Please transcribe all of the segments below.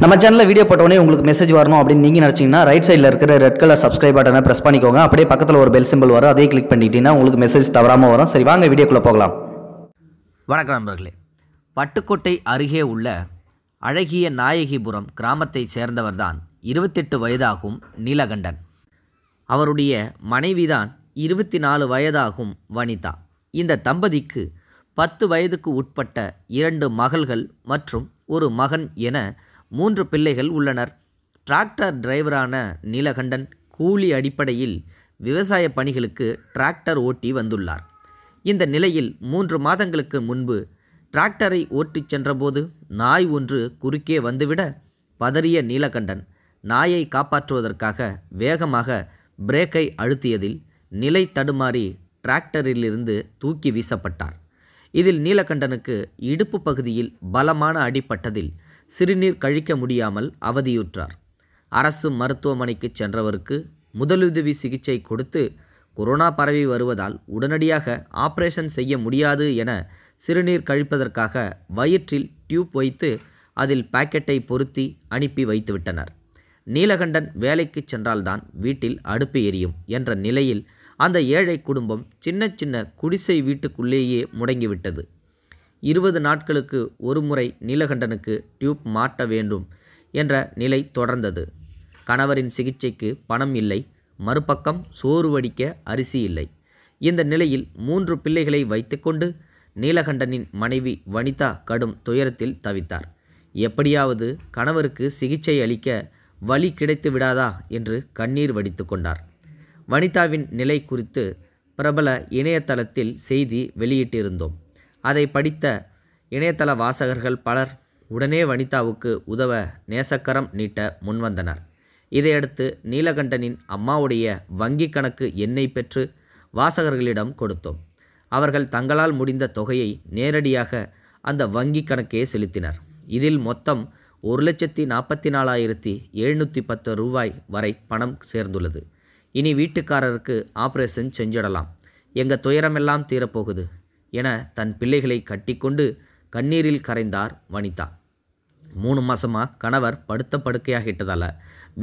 நம்ம சேனலில் வீடியோ போட்டோடனே உங்களுக்கு மெசேஜ் வரணும் அப்படின்னு நீங்கள் நினச்சிங்கன்னா ரைட் சைடில் இருக்கிற ரெட் கலர் சப்ஸ்கிரைப் பட்டனை ப்ரெஸ் பண்ணிக்கோங்க. அப்படியே பக்கத்தில் ஒரு பெல் சிம்பிள் வரும், அதையும் கிளிக் பண்ணிட்டீங்கன்னா உங்களுக்கு மெசேஜ் தவறாமல் வரும். சரி, வாங்க வீடியோக்குள்ளே போகலாம். வணக்கம் நண்பர்களே. பட்டுக்கோட்டை அருகே உள்ள அழகிய நாயகிபுரம் கிராமத்தைச் சேர்ந்தவர்தான் 28 வயதாகும் நீலகண்டன். அவருடைய மனைவிதான் 24 வயதாகும் வனிதா. இந்த தம்பதிக்கு 10 வயதுக்கு உட்பட்ட 2 மகள்கள் மற்றும் ஒரு மகன் என 3 பிள்ளைகள் உள்ளனர். டிராக்டர் டிரைவரான நீலகண்டன் கூலி அடிப்படையில் விவசாய பணிகளுக்கு டிராக்டர் ஓட்டி வந்துள்ளார். இந்த நிலையில் 3 மாதங்களுக்கு முன்பு டிராக்டரை ஓட்டிச் சென்றபோது நாய் ஒன்று குறுக்கே வந்துவிட பதறிய நீலகண்டன் நாயை காப்பாற்றுவதற்காக வேகமாக பிரேக்கை அழுத்தியதில் நிலை தடுமாறி டிராக்டரிலிருந்து தூக்கி வீசப்பட்டார். இதில் நீலகண்டனுக்கு இடுப்பு பகுதியில் பலமான அடிபட்டதில் சிறுநீர் கழிக்க முடியாமல் அவதியுற்றார். அரசு மருத்துவமனைக்கு சென்றவருக்கு முதலுதவி சிகிச்சை கொடுத்து கொரோனா பரவி வருவதால் உடனடியாக ஆபரேஷன் செய்ய முடியாது என சிறுநீர் கழிப்பதற்காக வயிற்றில் டியூப் வைத்து அதில் பாக்கெட்டை பொருத்தி அனுப்பி வைத்துவிட்டனர். நீலகண்டன் வேலைக்கு சென்றால்தான் வீட்டில் அடுப்பு எரியும் என்ற நிலையில் அந்த ஏழை குடும்பம் சின்ன சின்ன குடிசை வீட்டுக்குள்ளேயே முடங்கிவிட்டது. 20 நாட்களுக்கு ஒரு முறை நீலகண்டனுக்கு டியூப் மாட்ட வேண்டும் என்ற நிலை தொடர்ந்தது. கணவரின் சிகிச்சைக்கு பணம் இல்லை, மறுபக்கம் சோறு வடிக்க அரிசி இல்லை. இந்த நிலையில் 3 பிள்ளைகளை வைத்துக்கொண்டு நீலகண்டனின் மனைவி வனிதா கடும் துயரத்தில் தவித்தார். எப்படியாவது கணவருக்கு சிகிச்சை அளிக்க வழி கிடைத்து விடாதா என்று கண்ணீர் வடித்து கொண்டார். வனிதாவின் நிலை குறித்து பிரபல இணையதளத்தில் செய்தி வெளியிட்டிருந்தோம். அதை படித்த இணையதள வாசகர்கள் பலர் உடனே வனிதாவுக்கு உதவ நேசக்கரம் நீட்ட முன்வந்தனர். இதையடுத்து நீலகண்டனின் அம்மாவுடைய வங்கி கணக்கு எண்ணை பெற்று வாசகர்களிடம் கொடுத்தோம். அவர்கள் தங்களால் முடிந்த தொகையை நேரடியாக அந்த வங்கி கணக்கே செலுத்தினர். இதில் மொத்தம் 1,44,710 ரூபாய் வரை பணம் சேர்ந்துள்ளது. இனி வீட்டுக்காரருக்கு ஆபரேஷன் செஞ்சிடலாம், எங்கள் துயரமெல்லாம் தீரப்போகுது என தன் பிள்ளைகளை கட்டிக்கொண்டு கண்ணீரில் கரைந்தார் வனிதா. 3 மாதமாக கணவர் படுத்த படுக்கையாகிட்டதால்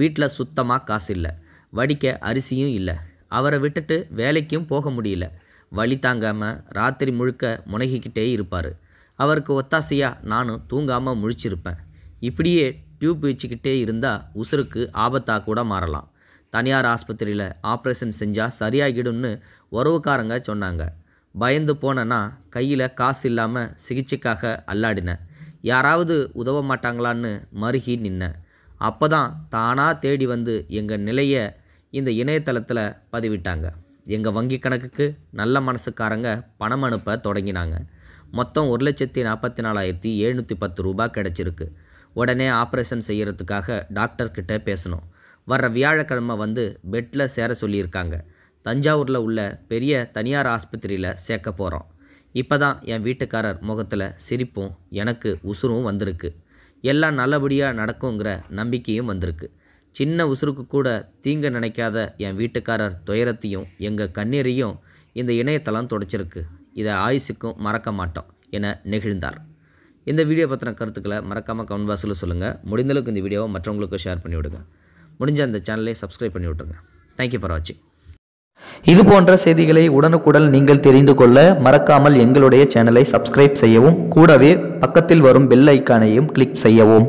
வீட்டில் சுத்தமாக காசு இல்லை, வடிக்க அரிசியும் இல்லை. அவரை விட்டுட்டு வேலைக்கும் போக முடியல. வலி தாங்காமல் ராத்திரி முழுக்க முனகிக்கிட்டே இருப்பார். அவருக்கு ஒத்தாசையாக நானும் தூங்காமல் முழிச்சிருப்பேன். இப்படியே டியூப் வச்சுக்கிட்டே இருந்தால் உசுருக்கு ஆபத்தாக கூட மாறலாம். தனியார் ஆஸ்பத்திரியில் ஆப்ரேஷன் செஞ்சால் சரியாகிடும்னு உறவுக்காரங்க சொன்னாங்க. பயந்து போனேன்னா கையில் காசு இல்லாமல் சிகிச்சைக்காக அல்லாடினேன். யாராவது உதவ மாட்டாங்களான்னு மருகி நின்னேன். அப்போ தான் தானாக தேடி வந்து எங்கள் நிலையை இந்த இணையதளத்தில் பதிவிட்டாங்க. எங்கள் வங்கி கணக்குக்கு நல்ல மனசுக்காரங்க பணம் அனுப்ப தொடங்கினாங்க. மொத்தம் 1,44,710 ரூபாய் கிடச்சிருக்கு. உடனே ஆப்ரேஷன் செய்கிறதுக்காக டாக்டர்கிட்ட பேசணும். வர்ற வியாழக்கிழமை வந்து பெட்டில் சேர சொல்லியிருக்காங்க. தஞ்சாவூரில் உள்ள பெரிய தனியார் ஆஸ்பத்திரியில் சேர்க்க போகிறோம். இப்போ தான் என் வீட்டுக்காரர் முகத்தில் சிரிப்பும் எனக்கு உசுரும் வந்திருக்கு. எல்லாம் நல்லபடியாக நடக்குங்கிற நம்பிக்கையும் வந்திருக்கு. சின்ன உசுருக்கு கூட தீங்க நினைக்காத என் வீட்டுக்காரர் துயரத்தையும் எங்கள் கண்ணீரையும் இந்த இணையதளம் தொடச்சிருக்கு. இதை ஆயுசுக்கும் மறக்க மாட்டோம் என நெகிழ்ந்தார். இந்த வீடியோ பற்றின கருத்துக்களை மறக்காமல் கமெண்ட் பாக்ஸில் சொல்லுங்கள். முடிந்தளவுக்கு இந்த வீடியோவை மற்றவங்களுக்கு ஷேர் பண்ணி விடுங்க. முடிஞ்ச அந்த சேனலை சப்ஸ்கிரைப் பண்ணி விட்டுருங்க. தேங்க்யூ ஃபார் வாட்சிங். இது போன்ற செய்திகளை உடனுக்குடன் நீங்கள் தெரிந்து கொள்ள மறக்காமல் எங்களுடைய சேனலை சப்ஸ்கிரைப் செய்யவும், கூடவே பக்கத்தில் வரும் பெல் ஐக்கானையும் கிளிக் செய்யவும்.